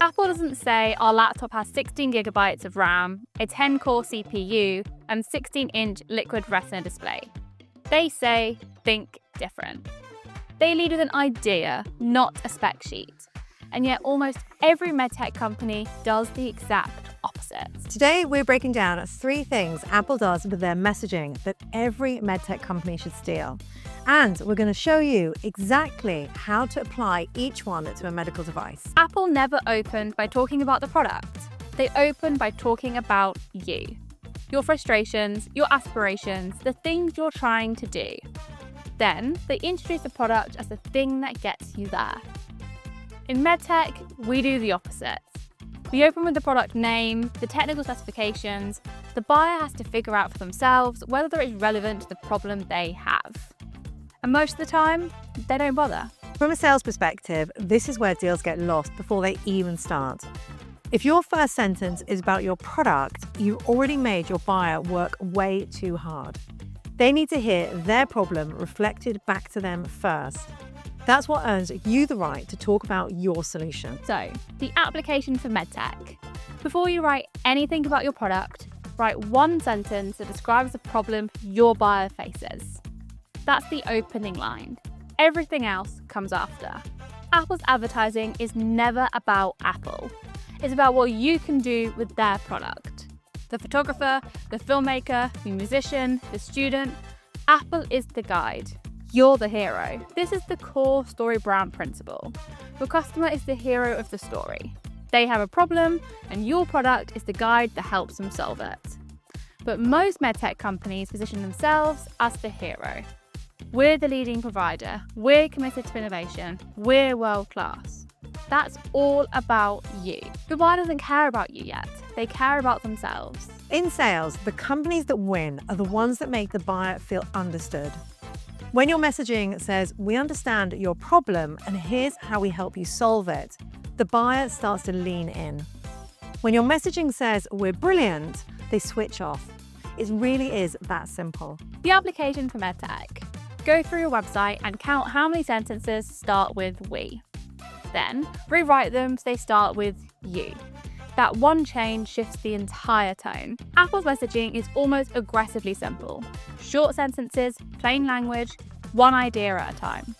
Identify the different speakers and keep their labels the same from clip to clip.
Speaker 1: Apple doesn't say our laptop has 16 gigabytes of RAM, a 10-core CPU, and 16-inch liquid retina display. They say, think different. They lead with an idea, not a spec sheet. And yet almost every MedTech company does the exact opposite.
Speaker 2: Today, we're breaking down 3 things Apple does with their messaging that every MedTech company should steal. And we're going to show you exactly how to apply each one to a medical device.
Speaker 1: Apple never opened by talking about the product. They opened by talking about you. Your frustrations, your aspirations, the things you're trying to do. Then, they introduce the product as the thing that gets you there. In MedTech, we do the opposite. We open with the product name, the technical specifications. The buyer has to figure out for themselves whether it's relevant to the problem they have. And most of the time, they don't bother.
Speaker 2: From a sales perspective, this is where deals get lost before they even start. If your first sentence is about your product, you already made your buyer work way too hard. They need to hear their problem reflected back to them first. That's what earns you the right to talk about your solution.
Speaker 1: So, the application for MedTech. Before you write anything about your product, write one sentence that describes the problem your buyer faces. That's the opening line. Everything else comes after. Apple's advertising is never about Apple. It's about what you can do with their product. The photographer, the filmmaker, the musician, the student, Apple is the guide. You're the hero. This is the core StoryBrand principle. Your customer is the hero of the story. They have a problem, and your product is the guide that helps them solve it. But most MedTech companies position themselves as the hero. We're the leading provider. We're committed to innovation. We're world class. That's all about you. The buyer doesn't care about you yet. They care about themselves.
Speaker 2: In sales, the companies that win are the ones that make the buyer feel understood. When your messaging says, "We understand your problem and here's how we help you solve it," the buyer starts to lean in. When your messaging says, "We're brilliant," they switch off. It really is that simple.
Speaker 1: The application for MedTech. Go through your website and count how many sentences start with we. Then rewrite them so they start with you. That one change shifts the entire tone. Apple's messaging is almost aggressively simple. Short sentences, plain language, one idea at a time.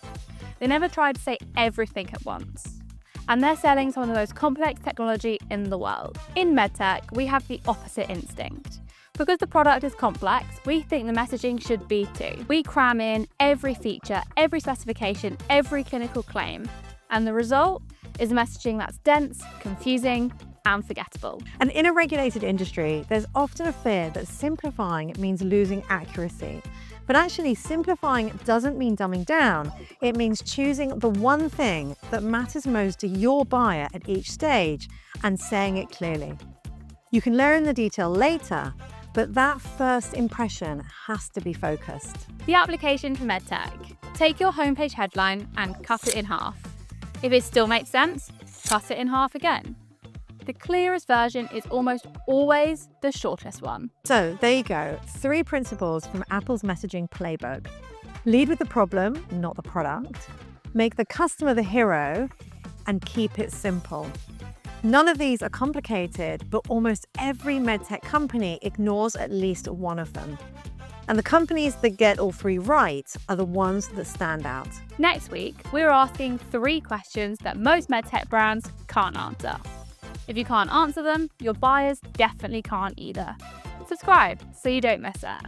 Speaker 1: They never try to say everything at once. And they're selling some of the most complex technology in the world. In MedTech, we have the opposite instinct. Because the product is complex, we think the messaging should be too. We cram in every feature, every specification, every clinical claim. And the result is a messaging that's dense, confusing, and forgettable.
Speaker 2: And in a regulated industry, there's often a fear that simplifying means losing accuracy. But actually, simplifying doesn't mean dumbing down. It means choosing the one thing that matters most to your buyer at each stage and saying it clearly. You can learn the detail later, but that first impression has to be focused.
Speaker 1: The application for MedTech. Take your homepage headline and cut it in half. If it still makes sense, cut it in half again. The clearest version is almost always the shortest one.
Speaker 2: So there you go, 3 principles from Apple's messaging playbook. Lead with the problem, not the product. Make the customer the hero, and keep it simple. None of these are complicated, but almost every MedTech company ignores at least one of them. And the companies that get all 3 right are the ones that stand out.
Speaker 1: Next week, we're asking 3 questions that most MedTech brands can't answer. If you can't answer them, your buyers definitely can't either. Subscribe so you don't miss it.